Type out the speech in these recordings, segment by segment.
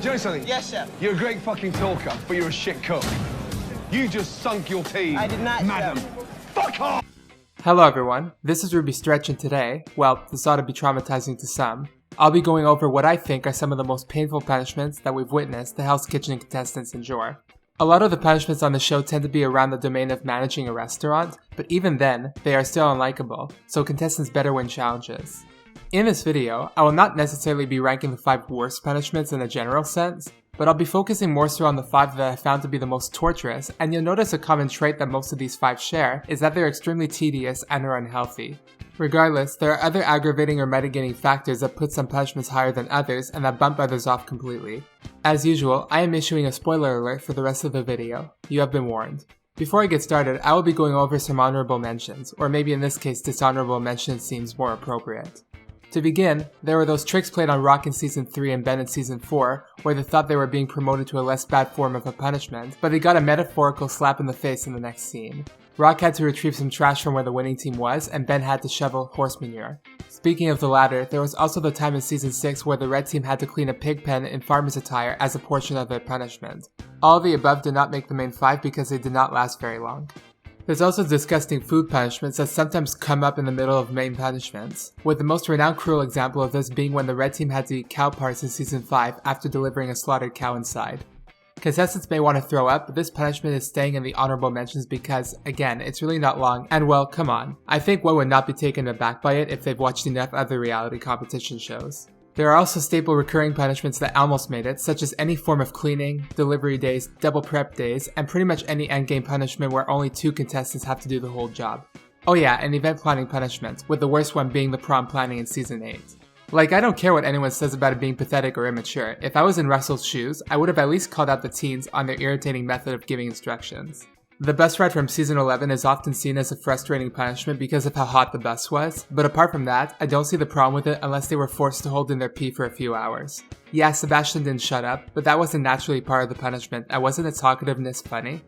you know something? Yes, chef. You're a great fucking talker, but you're a shit cook. You just sunk your team. I did not, madam. chef. Fuck off! Hello everyone, this is Ruby Stretch, and today, well, this ought to be traumatizing to some, I'll be going over what I think are some of the most painful punishments that we've witnessed the Hell's Kitchen contestants endure. A lot of the punishments on the show tend to be around the domain of managing a restaurant, but even then, they are still unlikable, so contestants better win challenges. In this video, I will not necessarily be ranking the 5 worst punishments in a general sense, but I'll be focusing more so on the 5 that I found to be the most torturous, and you'll notice a common trait that most of these 5 share is that they're extremely tedious and are unhealthy. Regardless, there are other aggravating or mitigating factors that put some punishments higher than others and that bump others off completely. As usual, I am issuing a spoiler alert for the rest of the video. You have been warned. Before I get started, I will be going over some honorable mentions, or maybe in this case dishonorable mention seems more appropriate. To begin, there were those tricks played on Rock in Season 3 and Ben in Season 4, where they thought they were being promoted to a less bad form of a punishment, but they got a metaphorical slap in the face in the next scene. Rock had to retrieve some trash from where the winning team was, and Ben had to shovel horse manure. Speaking of the latter, there was also the time in Season 6 where the red team had to clean a pig pen in farmer's attire as a portion of their punishment. All of the above did not make the main 5 because they did not last very long. There's also disgusting food punishments that sometimes come up in the middle of main punishments, with the most renowned cruel example of this being when the red team had to eat cow parts in Season 5 after delivering a slaughtered cow inside. Contestants may want to throw up, but this punishment is staying in the honorable mentions because, again, it's really not long, and well, come on. I think one would not be taken aback by it if they've watched enough other reality competition shows. There are also staple recurring punishments that almost made it, such as any form of cleaning, delivery days, double prep days, and pretty much any endgame punishment where only 2 contestants have to do the whole job. Oh yeah, and event planning punishments, with the worst one being the prom planning in Season 8. Like, I don't care what anyone says about it being pathetic or immature. If I was in Russell's shoes, I would have at least called out the teens on their irritating method of giving instructions. The bus ride from Season 11 is often seen as a frustrating punishment because of how hot the bus was, but apart from that, I don't see the problem with it unless they were forced to hold in their pee for a few hours. Yeah, Sebastian didn't shut up, but that wasn't naturally part of the punishment, and wasn't its talkativeness funny?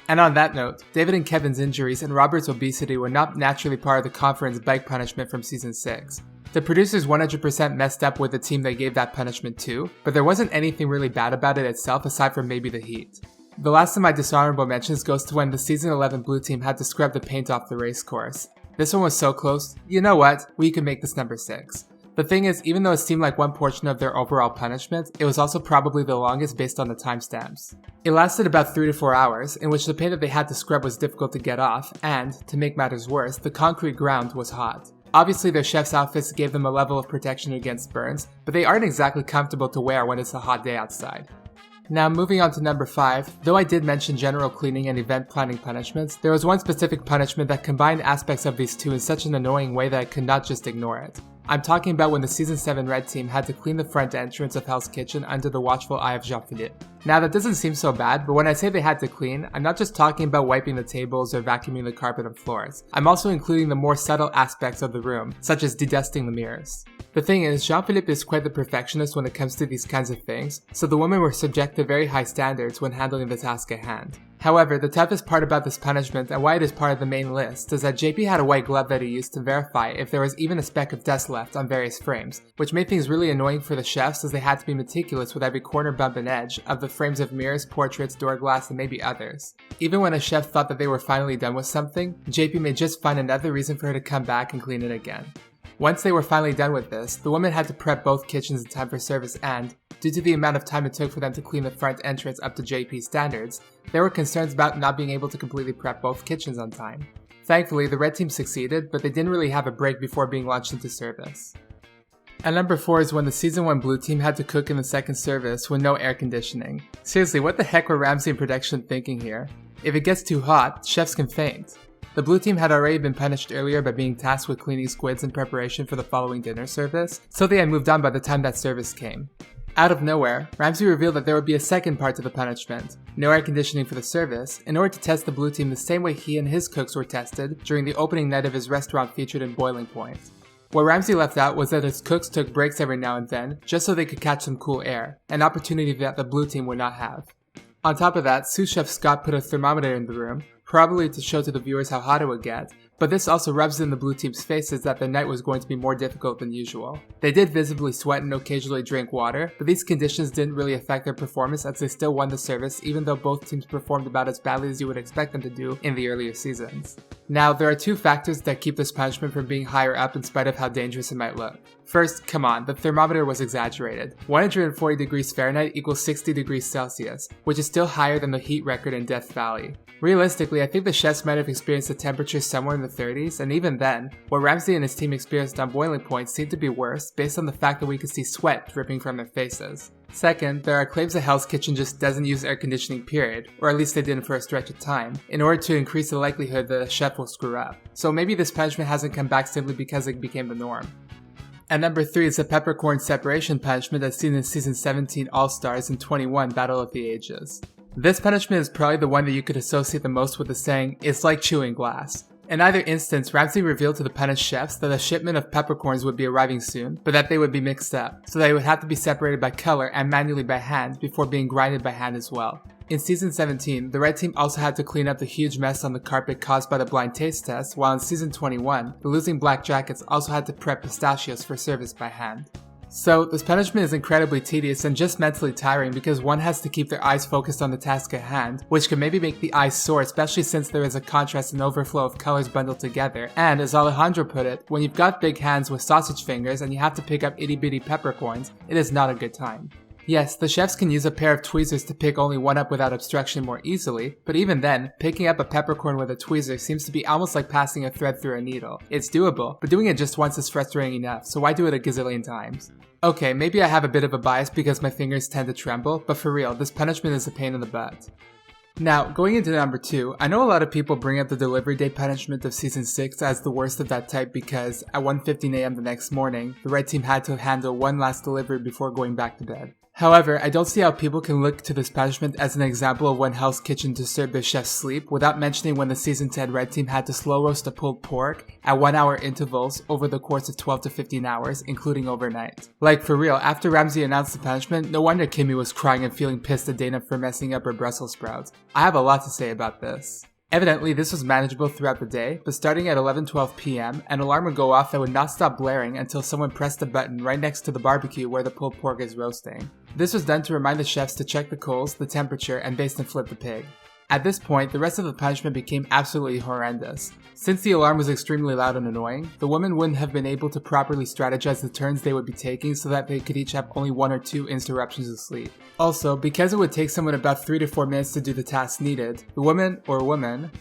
And on that note, David and Kevin's injuries and Robert's obesity were not naturally part of the conference bike punishment from Season 6. The producers 100% messed up with the team they gave that punishment to, but there wasn't anything really bad about it itself aside from maybe the heat. The last of my dishonorable mentions goes to when the Season 11 blue team had to scrub the paint off the race course. This one was so close, you know what, we could make this number 6. The thing is, even though it seemed like one portion of their overall punishment, it was also probably the longest based on the timestamps. It lasted about 3 to 4 hours, in which the paint that they had to scrub was difficult to get off, and, to make matters worse, the concrete ground was hot. Obviously their chef's outfits gave them a level of protection against burns, but they aren't exactly comfortable to wear when it's a hot day outside. Now moving on to number 5, though I did mention general cleaning and event planning punishments, there was one specific punishment that combined aspects of these two in such an annoying way that I could not just ignore it. I'm talking about when the Season 7 red team had to clean the front entrance of Hell's Kitchen under the watchful eye of Jean-Philippe. Now that doesn't seem so bad, but when I say they had to clean, I'm not just talking about wiping the tables or vacuuming the carpet and floors. I'm also including the more subtle aspects of the room, such as dedusting the mirrors. The thing is, Jean-Philippe is quite the perfectionist when it comes to these kinds of things, so the women were subject to very high standards when handling the task at hand. However, the toughest part about this punishment and why it is part of the main list is that JP had a white glove that he used to verify if there was even a speck of dust left on various frames, which made things really annoying for the chefs as they had to be meticulous with every corner, bump, and edge of the frames of mirrors, portraits, door glass, and maybe others. Even when a chef thought that they were finally done with something, JP may just find another reason for her to come back and clean it again. Once they were finally done with this, the women had to prep both kitchens in time for service and, due to the amount of time it took for them to clean the front entrance up to JP's standards, there were concerns about not being able to completely prep both kitchens on time. Thankfully, the red team succeeded, but they didn't really have a break before being launched into service. And number 4 is when the Season 1 blue team had to cook in the second service with no air conditioning. Seriously, what the heck were Ramsay and production thinking here? If it gets too hot, chefs can faint. The blue team had already been punished earlier by being tasked with cleaning squids in preparation for the following dinner service, so they had moved on by the time that service came. Out of nowhere, Ramsay revealed that there would be a second part to the punishment, no air conditioning for the service, in order to test the blue team the same way he and his cooks were tested during the opening night of his restaurant featured in Boiling Point. What Ramsay left out was that his cooks took breaks every now and then, just so they could catch some cool air, an opportunity that the blue team would not have. On top of that, sous chef Scott put a thermometer in the room, probably to show to the viewers how hot it would get, but this also rubs in the blue team's faces that their night was going to be more difficult than usual. They did visibly sweat and occasionally drink water, but these conditions didn't really affect their performance as they still won the service even though both teams performed about as badly as you would expect them to do in the earlier seasons. Now, there are two factors that keep this punishment from being higher up in spite of how dangerous it might look. First, come on, the thermometer was exaggerated. 140 degrees Fahrenheit equals 60 degrees Celsius, which is still higher than the heat record in Death Valley. Realistically, I think the chefs might have experienced a temperature somewhere in the 30s, and even then, what Ramsay and his team experienced on boiling point seemed to be worse based on the fact that we could see sweat dripping from their faces. Second, there are claims that Hell's Kitchen just doesn't use air conditioning period, or at least they didn't for a stretch of time, in order to increase the likelihood that a chef will screw up. So maybe this punishment hasn't come back simply because it became the norm. And number 3 is the peppercorn separation punishment that's seen in Season 17 All-Stars and 21 Battle of the Ages. This punishment is probably the one that you could associate the most with the saying, "It's like chewing glass." In either instance, Ramsay revealed to the punished chefs that a shipment of peppercorns would be arriving soon, but that they would be mixed up, so they would have to be separated by color and manually by hand before being grinded by hand as well. In Season 17, the red team also had to clean up the huge mess on the carpet caused by the blind taste test, while in Season 21, the losing Black Jackets also had to prep pistachios for service by hand. So, this punishment is incredibly tedious and just mentally tiring because one has to keep their eyes focused on the task at hand, which can maybe make the eyes sore, especially since there is a contrast and overflow of colors bundled together. And as Alejandro put it, when you've got big hands with sausage fingers and you have to pick up itty bitty peppercorns, it is not a good time. Yes, the chefs can use a pair of tweezers to pick only one up without obstruction more easily, but even then, picking up a peppercorn with a tweezer seems to be almost like passing a thread through a needle. It's doable, but doing it just once is frustrating enough, so why do it a gazillion times? Okay, maybe I have a bit of a bias because my fingers tend to tremble, but for real, this punishment is a pain in the butt. Now, going into number 2, I know a lot of people bring up the delivery day punishment of Season 6 as the worst of that type because, at 1:15 AM the next morning, the red team had to handle one last delivery before going back to bed. However, I don't see how people can look to this punishment as an example of when Hell's Kitchen disturbed their chefs' sleep without mentioning when the Season 10 red team had to slow roast a pulled pork at 1-hour intervals over the course of 12 to 15 hours, including overnight. Like, for real, after Ramsay announced the punishment, no wonder Kimmy was crying and feeling pissed at Dana for messing up her Brussels sprouts. I have a lot to say about this. Evidently, this was manageable throughout the day, but starting at 11:12 PM, an alarm would go off that would not stop blaring until someone pressed a button right next to the barbecue where the pulled pork is roasting. This was done to remind the chefs to check the coals, the temperature, and baste and flip the pig. At this point, the rest of the punishment became absolutely horrendous. Since the alarm was extremely loud and annoying, the women wouldn't have been able to properly strategize the turns they would be taking so that they could each have only 1 or 2 interruptions of sleep. Also, because it would take someone about 3 to 4 minutes to do the task needed, the woman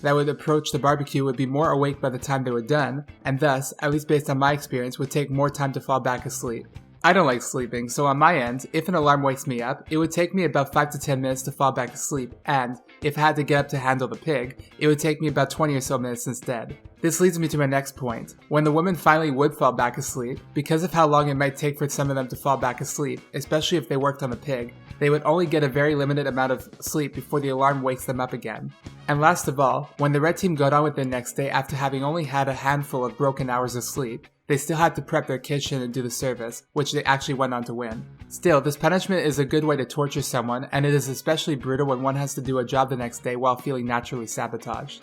that would approach the barbecue would be more awake by the time they were done, and thus, at least based on my experience, would take more time to fall back asleep. I don't like sleeping, so on my end, if an alarm wakes me up, it would take me about 5 to 10 minutes to fall back asleep, and if I had to get up to handle the pig, it would take me about 20 or so minutes instead. This leads me to my next point. When the women finally would fall back asleep, because of how long it might take for some of them to fall back asleep, especially if they worked on the pig, they would only get a very limited amount of sleep before the alarm wakes them up again. And last of all, when the red team got on with the next day after having only had a handful of broken hours of sleep, they still had to prep their kitchen and do the service, which they actually went on to win. Still, this punishment is a good way to torture someone, and it is especially brutal when one has to do a job the next day while feeling naturally sabotaged.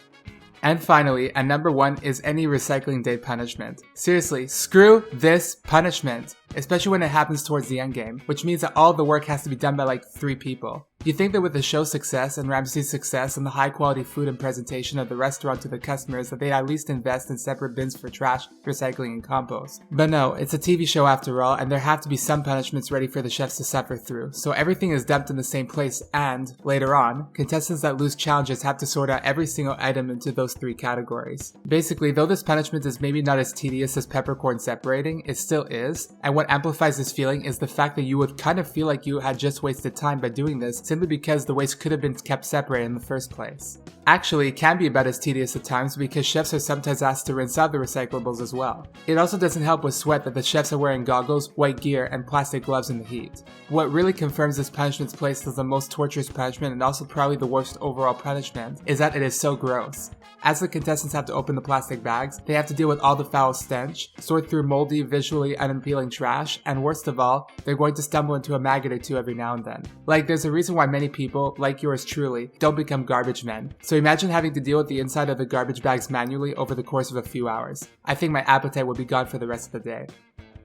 And finally, at number 1 is any recycling day punishment. Seriously, screw this punishment! Especially when it happens towards the endgame, which means that all the work has to be done by like 3 people. You'd think that with the show's success and Ramsay's success and the high quality food and presentation of the restaurant to the customers that they'd at least invest in separate bins for trash, recycling, and compost. But no, it's a TV show after all, and there have to be some punishments ready for the chefs to suffer through, so everything is dumped in the same place and, later on, contestants that lose challenges have to sort out every single item into those 3 categories. Basically, though this punishment is maybe not as tedious as peppercorn separating, it still is, and what amplifies this feeling is the fact that you would kind of feel like you had just wasted time by doing this simply because the waste could have been kept separate in the first place. Actually, it can be about as tedious at times because chefs are sometimes asked to rinse out the recyclables as well. It also doesn't help with sweat that the chefs are wearing goggles, white gear, and plastic gloves in the heat. What really confirms this punishment's place as the most torturous punishment and also probably the worst overall punishment is that it is so gross. As the contestants have to open the plastic bags, they have to deal with all the foul stench, sort through moldy, visually unappealing trash, and worst of all, they're going to stumble into a maggot or 2 every now and then. Like, there's a reason why why many people, like yours truly, don't become garbage men. So imagine having to deal with the inside of the garbage bags manually over the course of a few hours. I think my appetite would be gone for the rest of the day.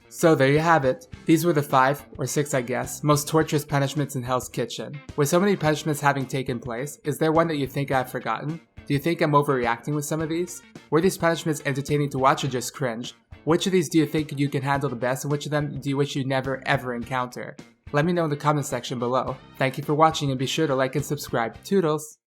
So there you have it. These were the 5, or 6 I guess, most torturous punishments in Hell's Kitchen. With so many punishments having taken place, is there one that you think I've forgotten? Do you think I'm overreacting with some of these? Were these punishments entertaining to watch or just cringe? Which of these do you think you can handle the best, and which of them do you wish you'd never ever encounter? Let me know in the comment section below. Thank you for watching, and be sure to like and subscribe. Toodles!